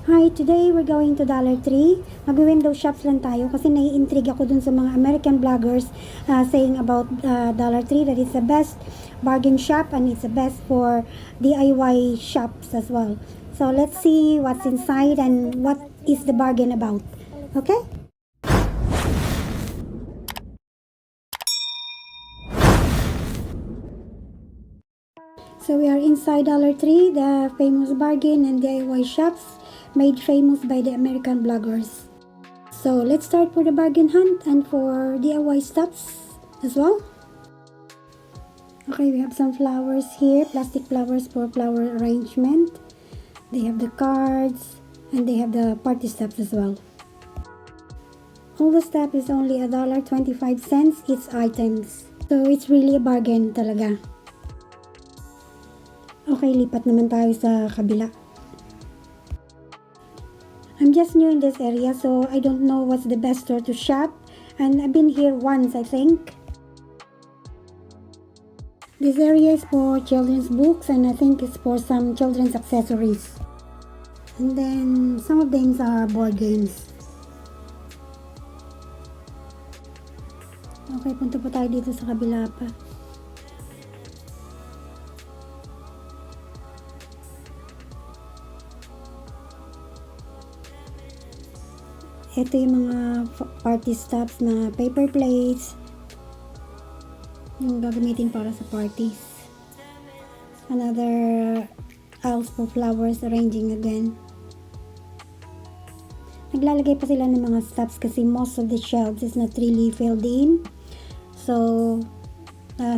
Hi, today we're going to Dollar Tree. Mag-window shops lang tayo kasi nai-intrigue ako dun sa mga American bloggers saying about Dollar Tree that it's the best bargain shop and it's the best for DIY shops as well. So let's see what's inside and what is the bargain about. Okay? So we are inside Dollar Tree, the famous bargain and DIY shops made famous by the American bloggers. So let's start for the bargain hunt and for DIY stuffs as well. Okay, we have some flowers here, plastic flowers for flower arrangement. They have the cards and they have the party stuffs as well. All the stuff is only $1.25 each items. So it's really a bargain talaga. Okay, lipat naman tayo sa kabila. I'm just new in this area, so I don't know what's the best store to shop. And I've been here once, I think. This area is for children's books, and I think it's for some children's accessories. And then, some of them are board games. Okay, punta po tayo dito sa kabila pa. Ito yung mga party stuffs na paper plates. Yung gagamitin para sa parties. Another aisles for flowers arranging again. Naglalagay pa sila ng mga stuffs kasi most of the shelves is not really filled in. So,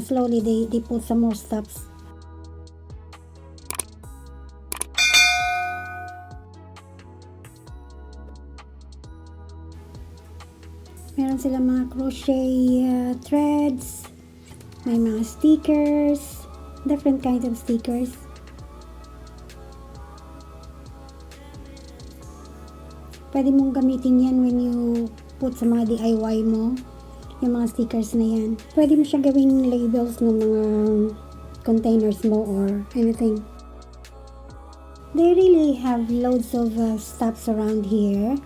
slowly they put some more stuffs. Meron sila mga crochet threads, may mga stickers, different kinds of stickers. Pwede mong gamitin yan when you put sa mga DIY mo, yung mga stickers na yan. Pwede mo siya gawing labels ng mga containers mo or anything. They really have loads of stuffs around here.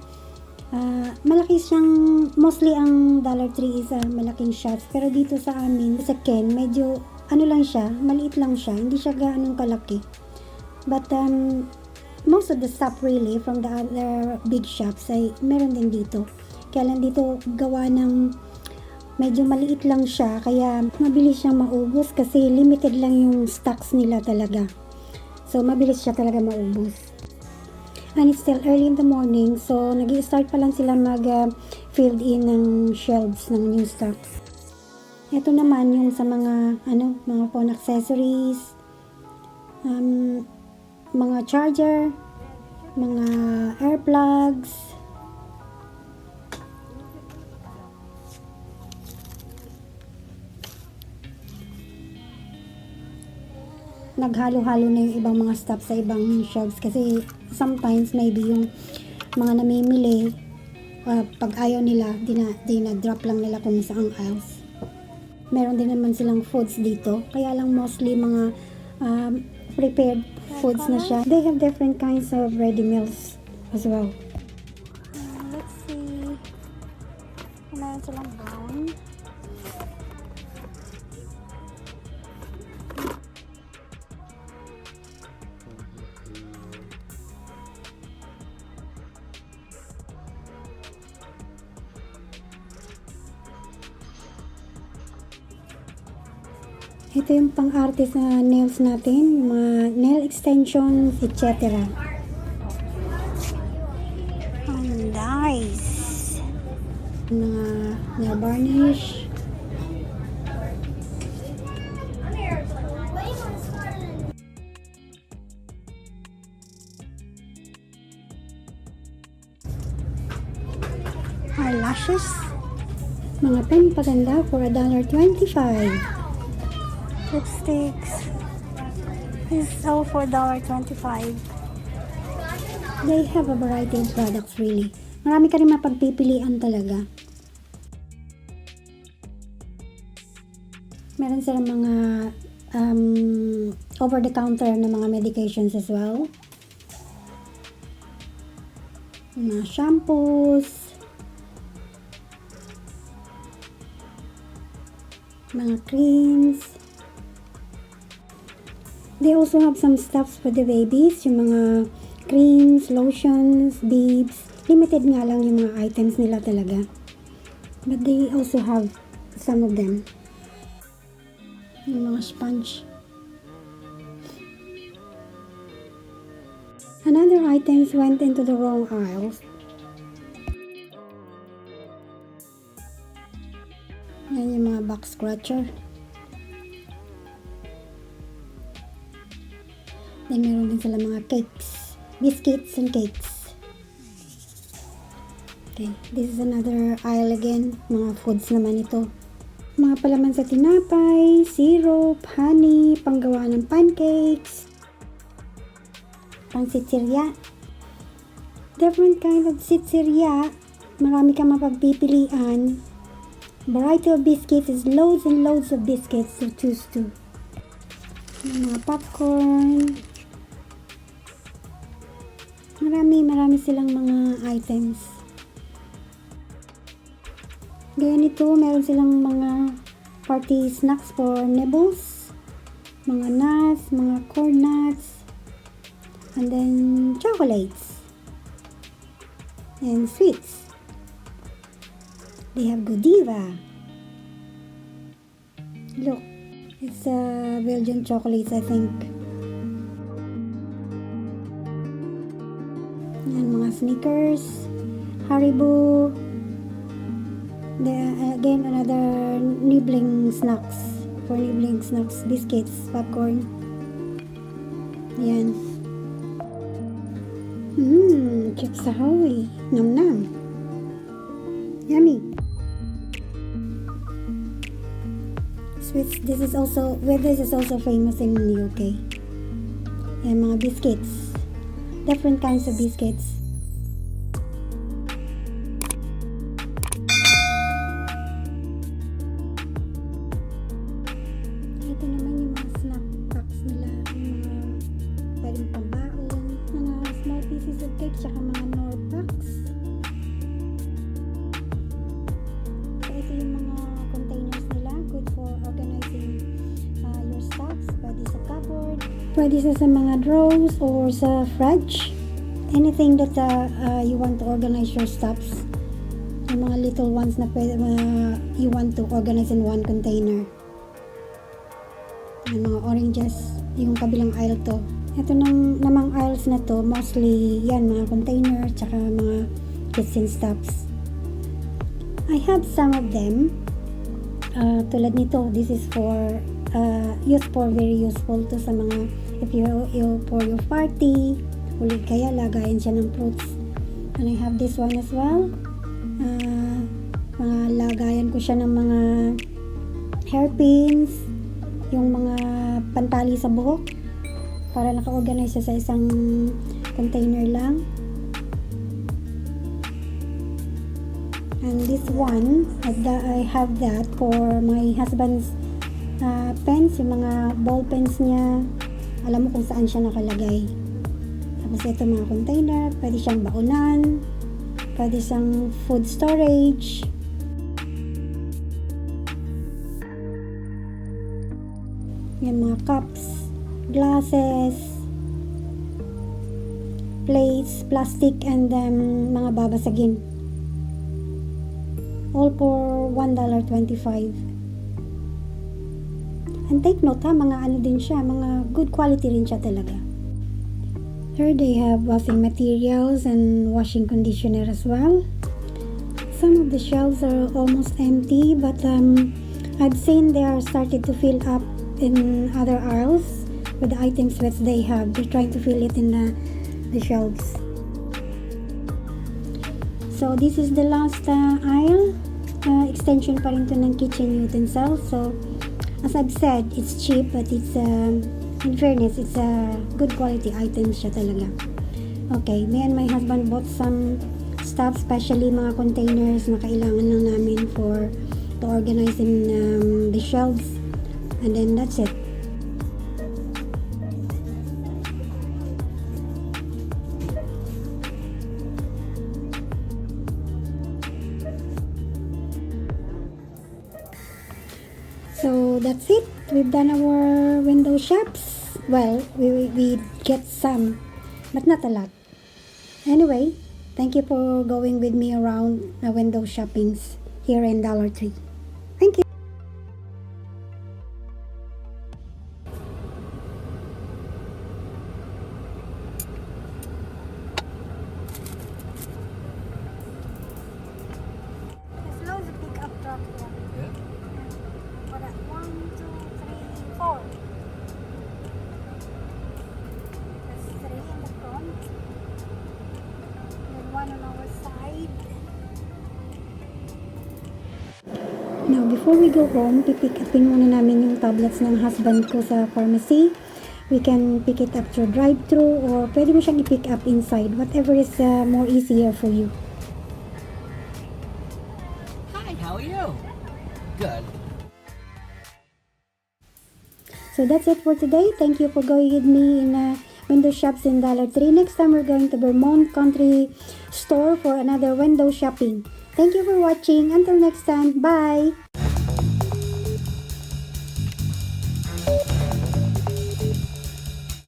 Malaki siyang, mostly ang Dollar Tree is malaking shops, pero dito sa amin, sa Ken, medyo ano lang siya, maliit lang siya, hindi siya gaanong kalaki. But most of the stuff really from the other big shops ay meron din dito. Kaya lang dito gawa ng medyo maliit lang siya, kaya mabilis siyang maubos kasi limited lang yung stocks nila talaga. So mabilis siya talaga maubos. And it's still early in the morning, so nag-i-start pa lang sila mag-filled in ng shelves ng new stocks. Ito naman yung sa mga mga phone accessories, mga charger, mga air plugs. Naghalo-halo na yung ibang mga stuff sa ibang shelves kasi sometimes maybe yung mga namimili pag ayaw nila di na drop lang nila kung saang aisles. Meron din naman silang foods dito, kaya lang mostly mga prepared foods na siya. They have different kinds of ready meals as well. Let's see, meron silang brown. Ito yung pang-arte sa nails natin, mga nail extensions, etc. Oh, nice! Mga nail varnish. Eyelashes. Mga pen paganda for $1.25. Lipsticks is all for $1.25. They have a variety of products really. Marami ka rin mapagpipilian talaga. Meron silang mga over-the-counter na mga medications as well. mga shampoos, mga creams. They also have some stuffs for the babies, yung mga creams, lotions, bibs. Limited nga lang yung mga items nila talaga. But they also have some of them. Yung mga sponge. Another items went into the wrong aisles. Yan yung mga back scratcher. Then meron din sila mga cakes, biscuits and cakes. Okay, this is another aisle again. Mga foods naman ito. Mga palaman sa tinapay, syrup, honey, panggawa ng pancakes, pang sitsirya. Different kind of sitsirya. Marami kang mapagpipilian. Variety of biscuits is loads and loads of biscuits to choose to. Mga popcorn. Marami silang mga items. Gaya nito, meron silang mga party snacks for nibbles, mga nuts, mga corn nuts, and then chocolates, and sweets. They have Godiva. Look, it's Belgian chocolates, I think. Yan, mga Snickers, Haribo. Again, another nibbling snacks. For nibbling snacks, biscuits, popcorn. Yan. Chips Ahoy. Nom nom. Yummy. Sweets. This is also famous in the UK. Yan, mga biscuits. Different kinds of biscuits. Ito naman yung mga snack packs nila, yung mga pwedeng pambaon, mga small pieces of cake, tsaka mga Knorr packs. So ito yung mga containers nila, good for organizing your stuffs. Pwede sa cupboard, pwede sa mga drawers or sa fridge. Anything that you want to organize your stuffs. Yung mga little ones na pwede, you want to organize in one container. Yung mga oranges, yung kabilang aisle to. Ito namang aisles na to, mostly yan, mga container, tsaka mga kitchen stuffs. I have some of them. Tulad nito, this is for very useful to sa mga, if you for your party, uli kaya lagayan siya ng fruits. And I have this one as well. Mga lagayan ko siya ng mga hairpins, yung mga pantali sa buhok, para naka-organize siya sa isang container lang. And this one, I have that for my husband's pens, yung mga ball pens niya. Alam mo kung saan siya nakalagay. Tapos ito mga container, pwede siyang baunan, pwede siyang food storage. Yan mga cups, glasses, plates, plastic, and mga babasagin. All for $1.25. And take note ha, mga ano din siya, mga good quality rin siya talaga. Here they have washing materials and washing conditioner as well. Some of the shelves are almost empty, but I've seen they are started to fill up in other aisles with the items that they have. They're trying to fill it in the shelves. So this is the last aisle. Extension pa rin to ng kitchen utensils. So as I've said, it's cheap, but it's in fairness, it's a good quality item siya talaga. Okay, me and my husband bought some stuff, especially mga containers na kailangan lang namin to organize in the shelves. And then that's it. So that's it. We've done our window shops. Well, we get some, but not a lot. Anyway, thank you for going with me around the window shoppings here in Dollar Tree. Thank you. As low as a pickup truck here. Yeah. For that 1, 2, 3, 4. That's 3 in the front. And 1 on our side. Now, before we go home, pipick upin muna namin yung tablets ng husband ko sa pharmacy. We can pick it up through drive-thru or pwede mo siyang i-pick up inside. Whatever is more easier for you. Hi, how are you? Good. So that's it for today. Thank you for going with me in window shops in Dollar Tree. Next time we're going to Vermont Country Store for another window shopping. Thank you for watching. Until next time, bye!